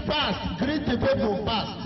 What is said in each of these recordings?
Fast, greet the people fast.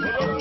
Hey!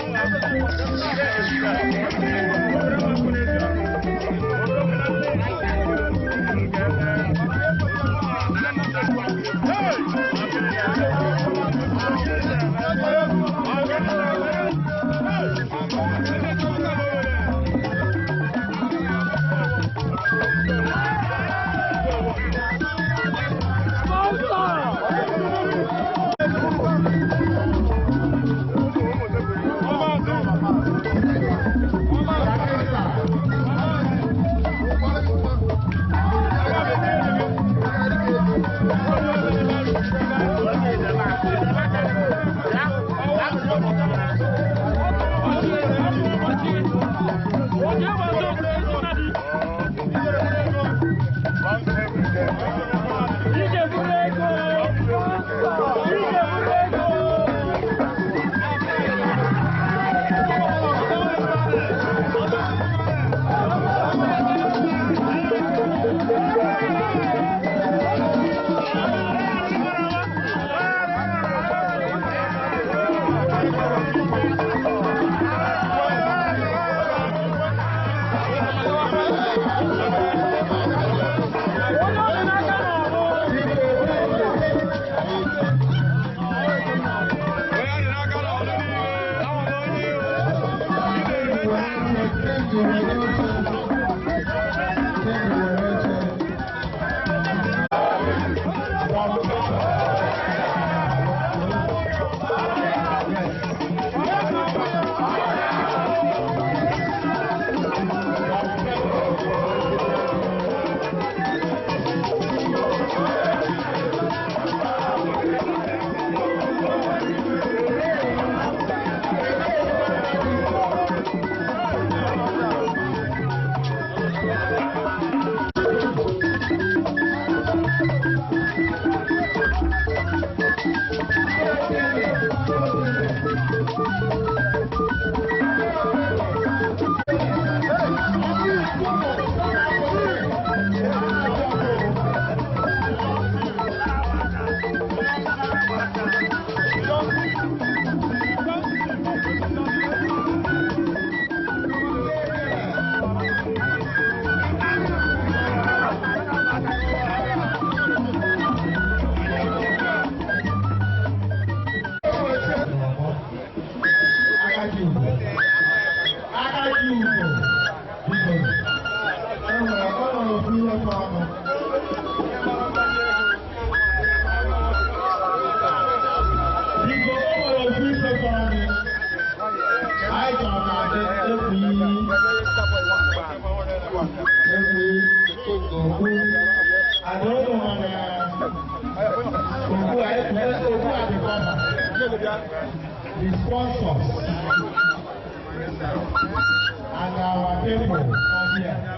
the sponsors, and our people are here.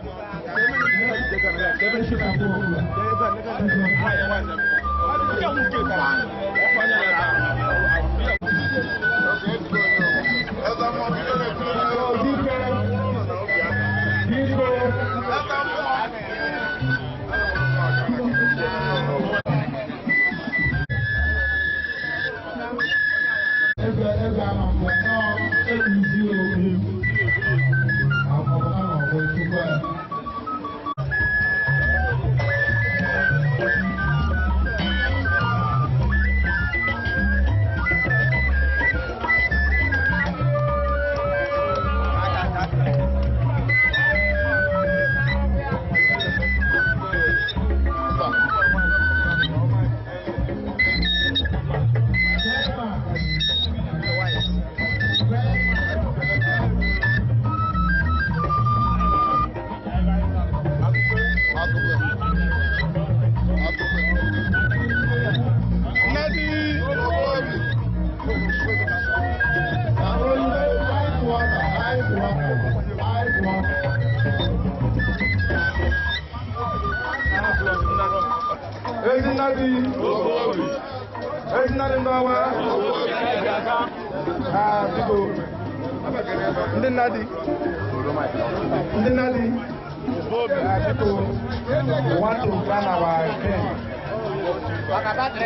Want to plan our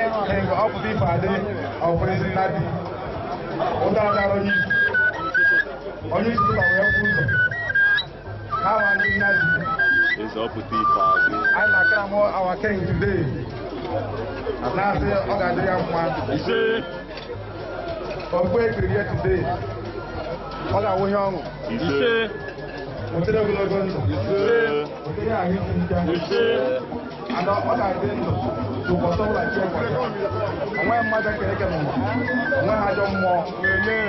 king of the party of President Nadi. Only to our food. How are you, Nadi? It's up with the party. I'm our king today. And now say, you say, from where to here today. You say, and all I did to console like and when mother can get on, when I don't more, you say,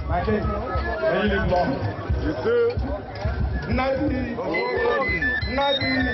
I think, I live long. You say, nothing, it's not in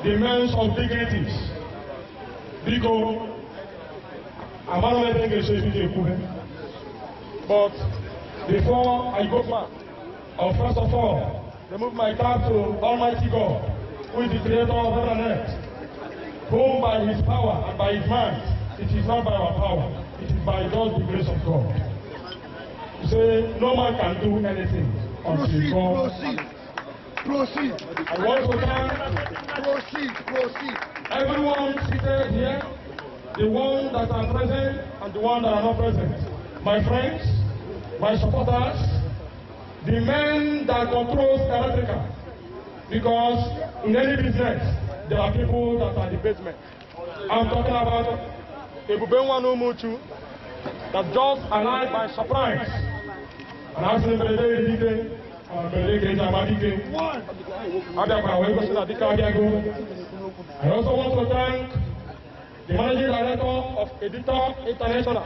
the men of dignities. Because I'm not letting you say but before I go back, first of all, remove my cap to Almighty God, who is the creator of heaven and earth, whom by his power and by his might, it is not by our power, it is by just the grace of God. You say, no man can do anything until God. Proceed. I want to thank everyone seated here, the ones that are present and the ones that are not present. My friends, my supporters, the men that control Electrica. Because in any business, there are people that are the basement. I'm talking about Ebubenwa Nomuchu that just arrived by surprise. And I say, I also want to thank the managing director of Editor International.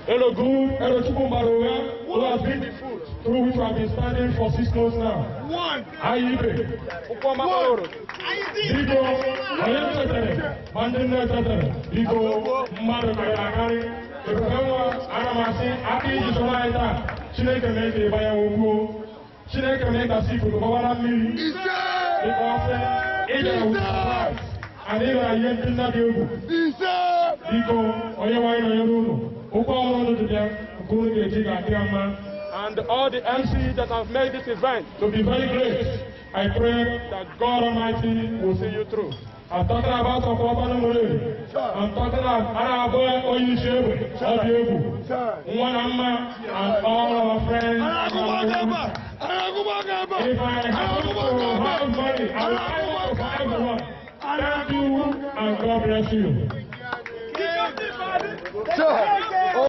Elogu Elochukwumbarowa, who has been the foot through which we have been standing for 6 months now. Ayibe, Ukwamakoro, Digo, Oyechetere, Mandine Chetere, Digo, Mmadụ Ebubenwa Aramasi, Aki Jisonaita, Chineke na-eke baya okwu, Chineke na-ekasi ikuku gbawara mmiri, because ịga with surprise, and ịga ihe ndị nna dị egwu. Biko, onye nwanyị nọ ya n'ụlọ, ụkwụ ọhụrụ dị bịa, nke unu ga-eji ga-adị mma. And all the MCs that have made this event to be very great, I pray that God Almighty will see you through. I'm talking about Okwabana Mure. I'm talking about Arabo Oyishewe, Odiebu, Nwanama, and all our friends. If I have to have money, I will fight for everyone. Thank you, and God bless you.